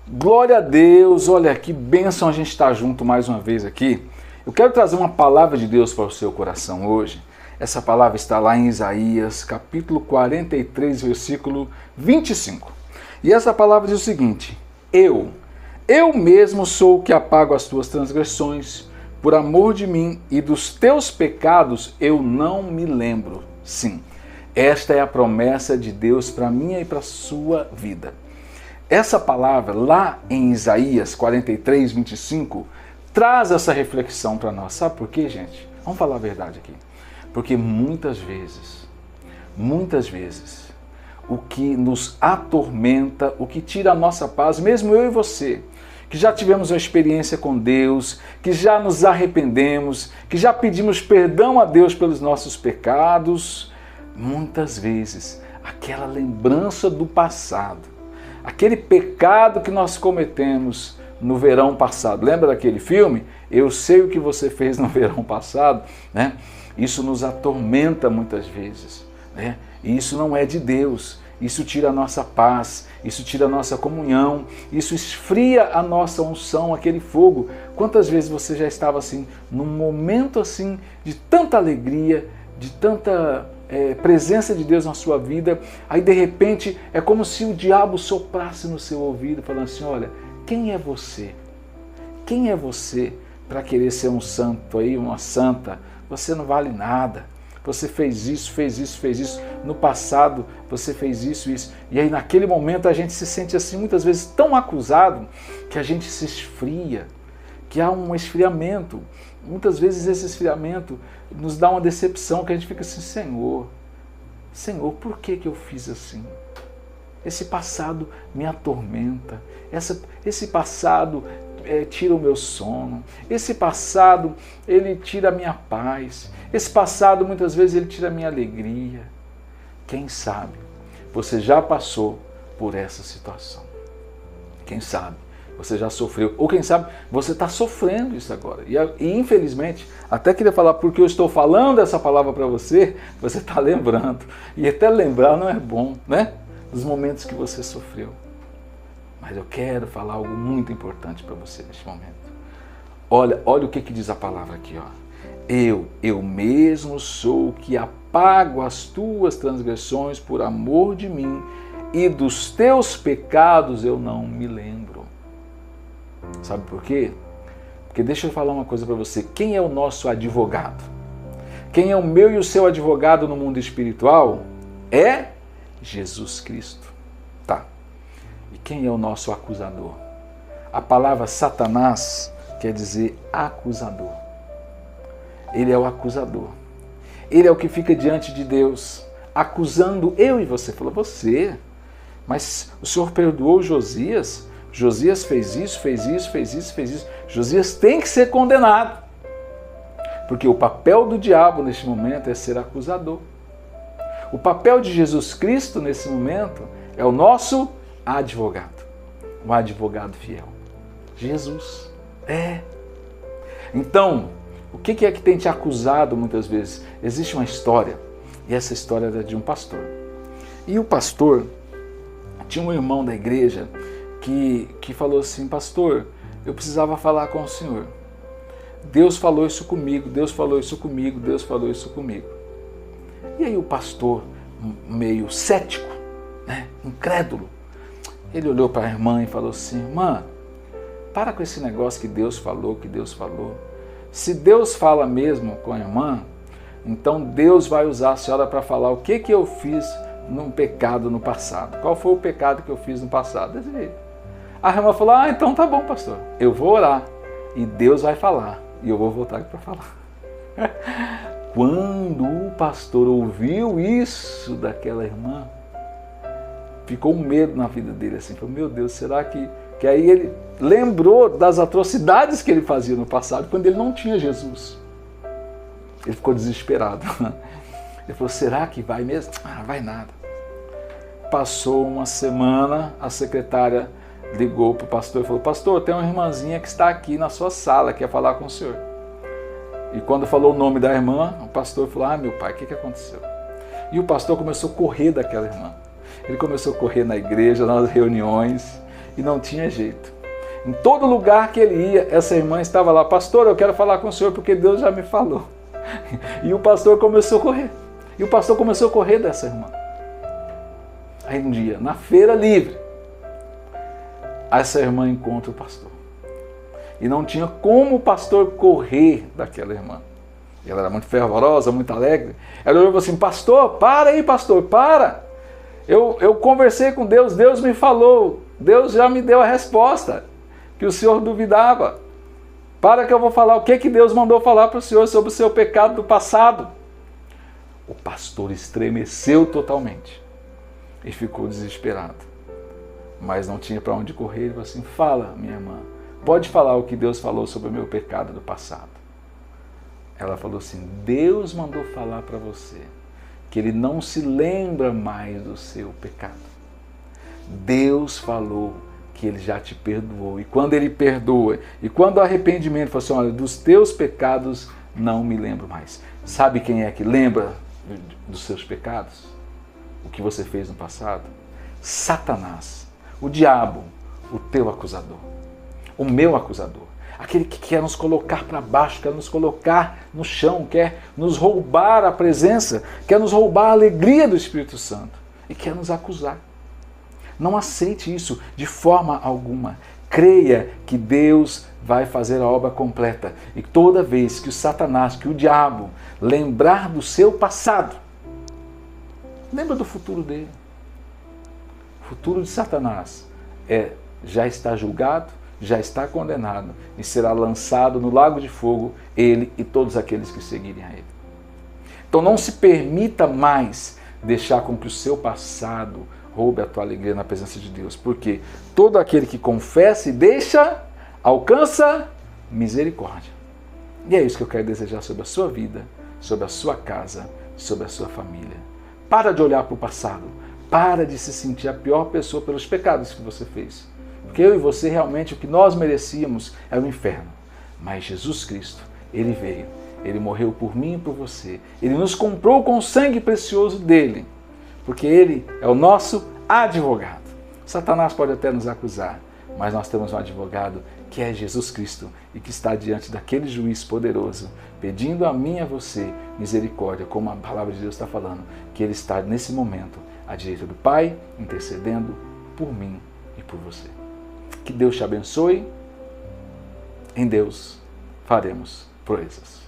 Glória a Deus, olha que bênção a gente estar junto mais uma vez aqui. Eu quero trazer uma palavra de Deus para o seu coração hoje. Essa palavra está lá em Isaías, capítulo 43, versículo 25. E essa palavra diz o seguinte: Eu mesmo sou o que apago as tuas transgressões, por amor de mim e dos teus pecados eu não me lembro. Sim, esta é a promessa de Deus para minha e para a sua vida. Essa palavra lá em Isaías 43, 25, traz essa reflexão para nós. Sabe por quê, gente? Vamos falar a verdade aqui. Porque muitas vezes, o que nos atormenta, o que tira a nossa paz, mesmo eu e você, que já tivemos uma experiência com Deus, que já nos arrependemos, que já pedimos perdão a Deus pelos nossos pecados, muitas vezes aquela lembrança do passado, aquele pecado que nós cometemos no verão passado. Lembra daquele filme? Eu sei o que você fez no verão passado, né? Isso nos atormenta muitas vezes, né? E isso não é de Deus. Isso tira a nossa paz, isso tira a nossa comunhão, isso esfria a nossa unção, aquele fogo. Quantas vezes você já estava assim, num momento assim de tanta alegria, de tanta presença de Deus na sua vida, aí de repente é como se o diabo soprasse no seu ouvido, falando assim: olha, quem é você? Quem é você para querer ser um santo aí, uma santa? Você não vale nada. Você fez isso. No passado você fez isso. E aí naquele momento a gente se sente assim, muitas vezes tão acusado, que a gente se esfria, que há um esfriamento. Muitas vezes esse esfriamento nos dá uma decepção, que a gente fica assim: Senhor, por que eu fiz assim? Esse passado me atormenta, esse passado tira o meu sono, esse passado ele tira a minha paz, esse passado muitas vezes ele tira a minha alegria. Quem sabe você já passou por essa situação? Quem sabe você já sofreu, ou quem sabe você está sofrendo isso agora. E infelizmente, até queria falar porque eu estou falando essa palavra para você, você está lembrando. E até lembrar não é bom, né? Dos momentos que você sofreu. Mas eu quero falar algo muito importante para você neste momento. Olha o que diz a palavra aqui, ó. Eu mesmo sou o que apago as tuas transgressões por amor de mim, e dos teus pecados eu não me lembro. Sabe por quê? Porque deixa eu falar uma coisa para você. Quem é o nosso advogado? Quem é o meu e o seu advogado no mundo espiritual? É Jesus Cristo. Tá. E quem é o nosso acusador? A palavra Satanás quer dizer acusador. Ele é o acusador. Ele é o que fica diante de Deus, acusando eu e você. Falou: você, mas o Senhor perdoou Josias? Josias fez isso. Josias tem que ser condenado. Porque o papel do diabo neste momento é ser acusador. O papel de Jesus Cristo nesse momento é o nosso advogado. O advogado fiel. Jesus. Então, o que é que tem te acusado muitas vezes? Existe uma história, e essa história é de um pastor. E o pastor tinha um irmão da igreja que falou assim: pastor, eu precisava falar com o senhor. Deus falou isso comigo. E aí o pastor, meio cético, né, incrédulo, ele olhou para a irmã e falou assim: irmã, para com esse negócio que Deus falou. Se Deus fala mesmo com a irmã, então Deus vai usar a senhora para falar o que eu fiz num pecado no passado. Qual foi o pecado que eu fiz no passado? Desse jeito. A irmã falou: então tá bom, pastor, eu vou orar e Deus vai falar e eu vou voltar aqui para falar. Quando o pastor ouviu isso daquela irmã, ficou um medo na vida dele, assim, falou: meu Deus, será que aí ele lembrou das atrocidades que ele fazia no passado, quando ele não tinha Jesus. Ele ficou desesperado. Ele falou: será que vai mesmo? Vai nada. Passou uma semana, a secretária ligou para o pastor e falou: pastor, tem uma irmãzinha que está aqui na sua sala, quer falar com o senhor. E quando falou o nome da irmã, o pastor falou: meu pai, o que aconteceu? E o pastor começou a correr daquela irmã. Ele começou a correr na igreja, nas reuniões, e não tinha jeito. Em todo lugar que ele ia, essa irmã estava lá: pastor, eu quero falar com o senhor porque Deus já me falou. E o pastor começou a correr. E o pastor começou a correr dessa irmã. Aí um dia, na feira livre, essa irmã encontra o pastor. E não tinha como o pastor correr daquela irmã. Ela era muito fervorosa, muito alegre. Ela olhou e falou assim: pastor, para aí, pastor, para. Eu conversei com Deus, Deus me falou, Deus já me deu a resposta que o senhor duvidava. Para que eu vou falar o que Deus mandou falar para o senhor sobre o seu pecado do passado. O pastor estremeceu totalmente e ficou desesperado. Mas não tinha para onde correr. Ele falou assim: fala, minha irmã, pode falar o que Deus falou sobre o meu pecado do passado. Ela falou assim: Deus mandou falar para você que Ele não se lembra mais do seu pecado. Deus falou que Ele já te perdoou. E quando Ele perdoa, e quando o arrependimento, fala assim: olha, dos teus pecados não me lembro mais. Sabe quem é que lembra dos seus pecados? O que você fez no passado? Satanás, o diabo, o teu acusador, o meu acusador. Aquele que quer nos colocar para baixo, quer nos colocar no chão, quer nos roubar a presença, quer nos roubar a alegria do Espírito Santo e quer nos acusar. Não aceite isso de forma alguma. Creia que Deus vai fazer a obra completa. E toda vez que o Satanás, que o diabo, lembrar do seu passado, lembra do futuro dele. O futuro de Satanás já está julgado, já está condenado e será lançado no lago de fogo, ele e todos aqueles que seguirem a ele. Então não se permita mais deixar com que o seu passado roube a tua alegria na presença de Deus, porque todo aquele que confessa e deixa, alcança misericórdia. E é isso que eu quero desejar sobre a sua vida, sobre a sua casa, sobre a sua família. Para de olhar para o passado, para de se sentir a pior pessoa pelos pecados que você fez. Porque eu e você, realmente, o que nós merecíamos é o inferno. Mas Jesus Cristo, Ele veio, Ele morreu por mim e por você. Ele nos comprou com o sangue precioso dEle, porque Ele é o nosso advogado. Satanás pode até nos acusar, mas nós temos um advogado que é Jesus Cristo e que está diante daquele juiz poderoso, pedindo a mim e a você misericórdia, como a palavra de Deus está falando, que Ele está nesse momento à direita do Pai, intercedendo por mim e por você. Que Deus te abençoe. Em Deus faremos proezas.